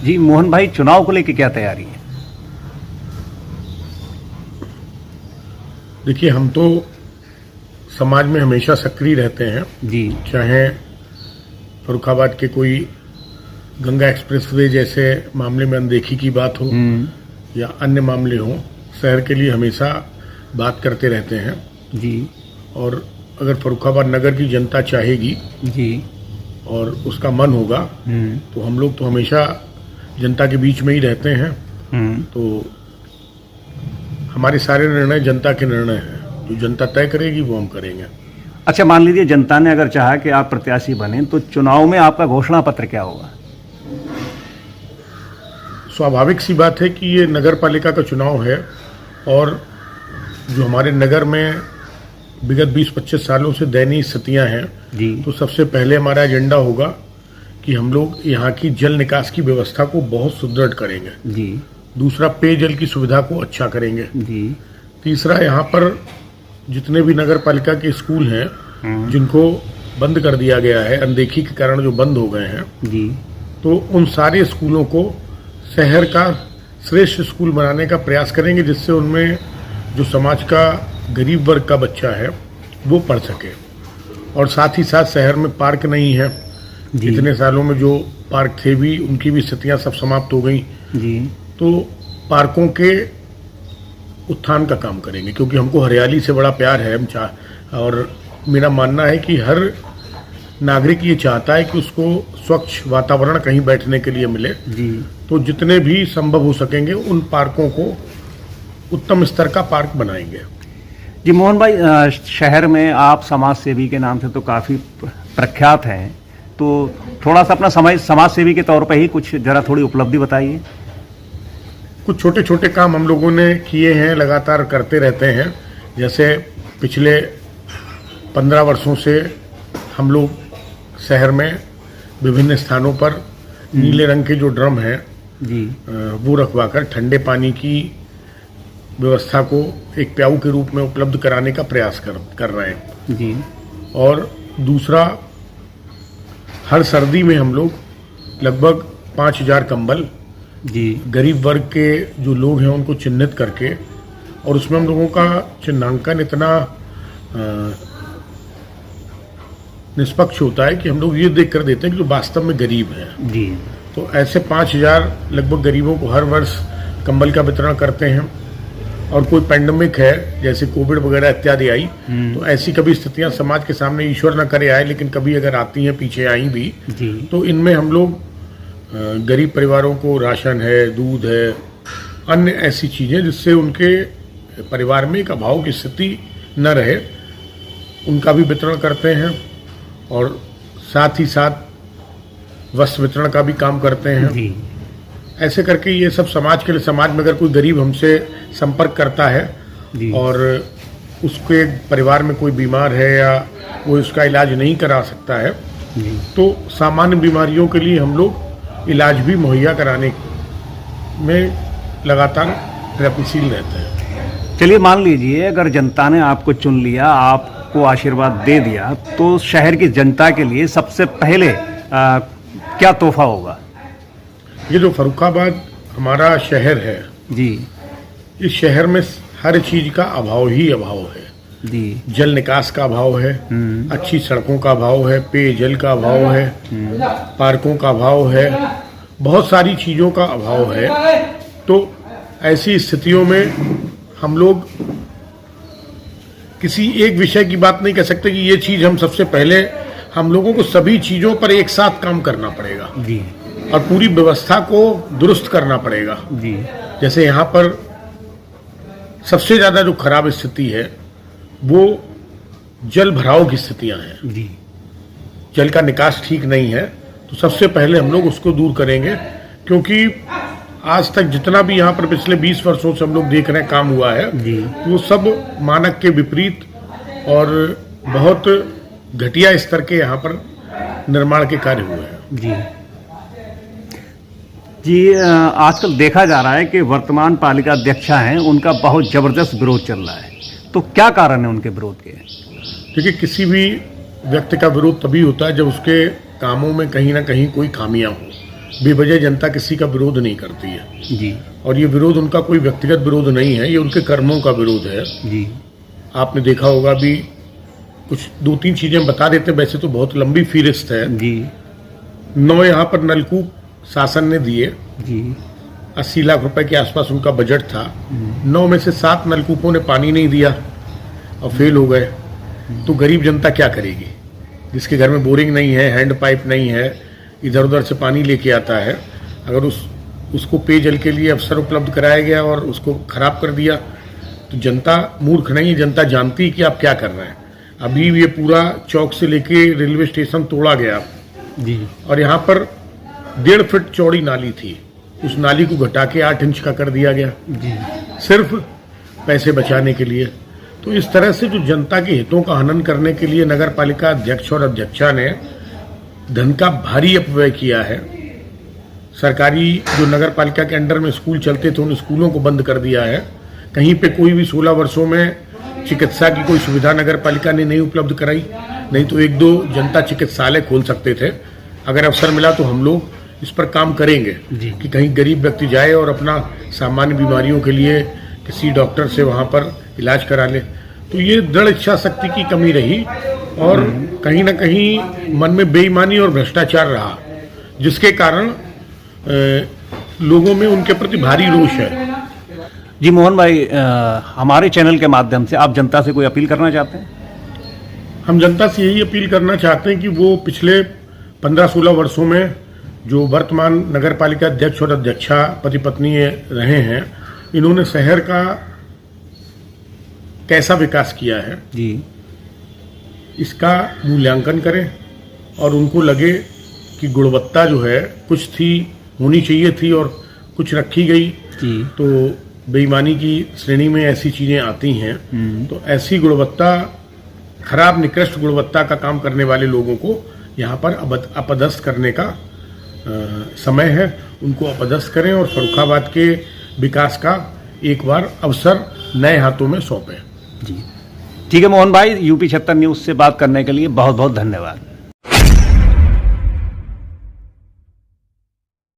जी मोहन भाई, चुनाव को लेकर क्या तैयारी है? देखिए, हम तो समाज में हमेशा सक्रिय रहते हैं। जी। चाहे फर्रुखाबाद के कोई गंगा एक्सप्रेसवे जैसे मामले में अनदेखी की बात हो या अन्य मामले हो, शहर के लिए हमेशा बात करते रहते हैं। जी। और अगर फर्रुखाबाद नगर की जनता चाहेगी जी। और उसका मन होगा तो हम लोग तो हमेशा जनता के बीच में ही रहते हैं। तो हमारे सारे निर्णय जनता के निर्णय हैं, जो जनता तय करेगी वो हम करेंगे। अच्छा, मान लीजिए जनता ने अगर चाहा कि आप प्रत्याशी बने, तो चुनाव में आपका घोषणा पत्र क्या होगा? स्वाभाविक सी बात है कि ये नगर पालिका का चुनाव है और जो हमारे नगर में विगत 20-25 सालों से दयनीय स्थितियां हैं, जी। तो सबसे पहले हमारा एजेंडा होगा कि हम लोग यहाँ की जल निकास की व्यवस्था को बहुत सुदृढ़ करेंगे। जी। दूसरा, पेयजल की सुविधा को अच्छा करेंगे। जी। तीसरा, यहाँ पर जितने भी नगर पालिका के स्कूल हैं जिनको बंद कर दिया गया है, अनदेखी के कारण जो बंद हो गए हैं, जी। तो उन सारे स्कूलों को शहर का श्रेष्ठ स्कूल बनाने का प्रयास करेंगे, जिससे उनमें जो समाज का गरीब वर्ग का बच्चा है वो पढ़ सके। और साथ ही साथ शहर में पार्क नहीं है। इतने सालों में जो पार्क थे भी, उनकी भी स्थितियां सब समाप्त हो गई। जी। तो पार्कों के उत्थान का काम करेंगे, क्योंकि हमको हरियाली से बड़ा प्यार है। और मेरा मानना है कि हर नागरिक ये चाहता है कि उसको स्वच्छ वातावरण कहीं बैठने के लिए मिले। जी। तो जितने भी संभव हो सकेंगे उन पार्कों को उत्तम स्तर का पार्क बनाएंगे। जी मोहन भाई, शहर में आप समाज सेवी के नाम से तो काफ़ी प्रख्यात हैं, तो थोड़ा सा अपना समाज सेवी के तौर पे ही कुछ जरा थोड़ी उपलब्धि बताइए। कुछ छोटे छोटे काम हम लोगों ने किए हैं, लगातार करते रहते हैं। जैसे पिछले 15 वर्षों से हम लोग शहर में विभिन्न स्थानों पर नीले रंग के जो ड्रम हैं जी, वो रखवाकर ठंडे पानी की व्यवस्था को एक प्याऊ के रूप में उपलब्ध कराने का प्रयास कर रहे हैं। जी। और दूसरा, हर सर्दी में हम लोग लगभग 5000 कंबल जी, गरीब वर्ग के जो लोग हैं उनको चिन्हित करके, और उसमें हम लोगों का चिन्हांकन इतना निष्पक्ष होता है कि हम लोग ये देख कर देते हैं कि जो वास्तव में गरीब हैं। जी। तो ऐसे 5000 लगभग गरीबों को हर वर्ष कंबल का वितरण करते हैं। और कोई पैंडेमिक है, जैसे कोविड वगैरह इत्यादि आई, तो ऐसी कभी स्थितियां समाज के सामने ईश्वर न करे आए, लेकिन कभी अगर आती हैं, पीछे आई भी, तो इनमें हम लोग गरीब परिवारों को राशन है, दूध है, अन्य ऐसी चीज़ें जिससे उनके परिवार में एक अभाव की स्थिति न रहे, उनका भी वितरण करते हैं। और साथ ही साथ वस्त्र वितरण का भी काम करते हैं। जी। ऐसे करके ये सब समाज के लिए, समाज में अगर कोई गरीब हमसे संपर्क करता है जी। और उसके परिवार में कोई बीमार है या वो उसका इलाज नहीं करा सकता है, जी। तो सामान्य बीमारियों के लिए हम लोग इलाज भी मुहैया कराने में लगातार प्रयत्नशील रहते हैं। चलिए, मान लीजिए अगर जनता ने आपको चुन लिया, आपको आशीर्वाद दे दिया, तो शहर की जनता के लिए सबसे पहले क्या तोहफा होगा? ये जो फर्रुखाबाद हमारा शहर है जी। इस शहर में हर चीज का अभाव ही अभाव है। जी। जल निकास का अभाव है, अच्छी सड़कों का अभाव है, पेयजल का अभाव है, पार्कों का अभाव है, बहुत सारी चीज़ों का अभाव है। तो ऐसी स्थितियों में हम लोग किसी एक विषय की बात नहीं कह सकते कि ये चीज़ हम सबसे पहले, हम लोगों को सभी चीज़ों पर एक साथ काम करना पड़ेगा। जी। और पूरी व्यवस्था को दुरुस्त करना पड़ेगा। जी। जैसे यहाँ पर सबसे ज़्यादा जो खराब स्थिति है वो जल भराव की स्थितियाँ हैं। जी। जल का निकास ठीक नहीं है, तो सबसे पहले हम लोग उसको दूर करेंगे। क्योंकि आज तक जितना भी यहाँ पर पिछले 20 वर्षों से हम लोग देख रहे हैं काम हुआ है, वो सब मानक के विपरीत और बहुत घटिया स्तर के यहाँ पर निर्माण के कार्य हुए हैं। जी। जी, आजकल देखा जा रहा है कि वर्तमान पालिका अध्यक्षा हैं, उनका बहुत जबरदस्त विरोध चल रहा है, तो क्या कारण है उनके विरोध के? देखिए, किसी भी व्यक्ति का विरोध तभी होता है जब उसके कामों में कहीं ना कहीं कोई खामियां हो। बेवजह जनता किसी का विरोध नहीं करती है जी और ये विरोध उनका कोई व्यक्तिगत विरोध नहीं है, ये उनके कर्मों का विरोध है। जी आपने देखा होगा भी कुछ 2-3 चीजें बता देते हैं, वैसे तो बहुत लंबी फहरिस्त है। जी 9 यहाँ पर नलकूप शासन ने दिए, जी 80 लाख रुपए के आसपास उनका बजट था। 9 में से 7 नलकूपों ने पानी नहीं दिया और फेल हो गए। तो गरीब जनता क्या करेगी? जिसके घर में बोरिंग नहीं है, हैंड पाइप नहीं है, इधर उधर से पानी लेके आता है, अगर उसको पेयजल के लिए अवसर उपलब्ध कराया गया और उसको खराब कर दिया तो जनता मूर्ख नहीं है, जनता जानती है कि आप क्या कर रहे हैं। अभी ये पूरा चौक से लेके रेलवे स्टेशन तोड़ा गया जी और यहाँ पर 1.5 फीट चौड़ी नाली थी, उस नाली को घटा के 8 इंच का कर दिया गया जी सिर्फ पैसे बचाने के लिए। तो इस तरह से जो जनता के हितों का हनन करने के लिए नगर पालिका अध्यक्ष और अध्यक्षा ने धन का भारी अपव्यय किया है। सरकारी जो नगर पालिका के अंडर में स्कूल चलते थे उन स्कूलों को बंद कर दिया है। कहीं पे कोई भी 16 वर्षों में चिकित्सा की कोई सुविधा नगर पालिका ने नहीं उपलब्ध कराई, नहीं तो 1-2 जनता चिकित्सालय खोल सकते थे। अगर अवसर मिला तो हम लोग इस पर काम करेंगे कि कहीं गरीब व्यक्ति जाए और अपना सामान्य बीमारियों के लिए किसी डॉक्टर से वहां पर इलाज करा ले। तो ये दृढ़ इच्छा शक्ति की कमी रही और कहीं ना कहीं मन में बेईमानी और भ्रष्टाचार रहा, जिसके कारण लोगों में उनके प्रति भारी रोष है। जी मोहन भाई, हमारे चैनल के माध्यम से आप जनता से कोई अपील करना चाहते हैं? हम जनता से यही अपील करना चाहते हैं कि वो पिछले 15-16 वर्षों में जो वर्तमान नगर पालिका अध्यक्ष और अध्यक्षा पति पत्नी रहे हैं, इन्होंने शहर का कैसा विकास किया है जी इसका मूल्यांकन करें और उनको लगे कि गुणवत्ता जो है कुछ थी, होनी चाहिए थी और कुछ रखी गई जी तो बेईमानी की श्रेणी में ऐसी चीजें आती हैं। तो ऐसी गुणवत्ता, खराब निकृष्ट गुणवत्ता का काम करने वाले लोगों को यहाँ पर अपदस्थ करने का समय है। उनको अपदस्थ करें और फर्रुखाबाद के विकास का एक बार अवसर नए हाथों में सौंपें। जी ठीक है मोहन भाई, यूपी 76 न्यूज़ से बात करने के लिए बहुत बहुत धन्यवाद।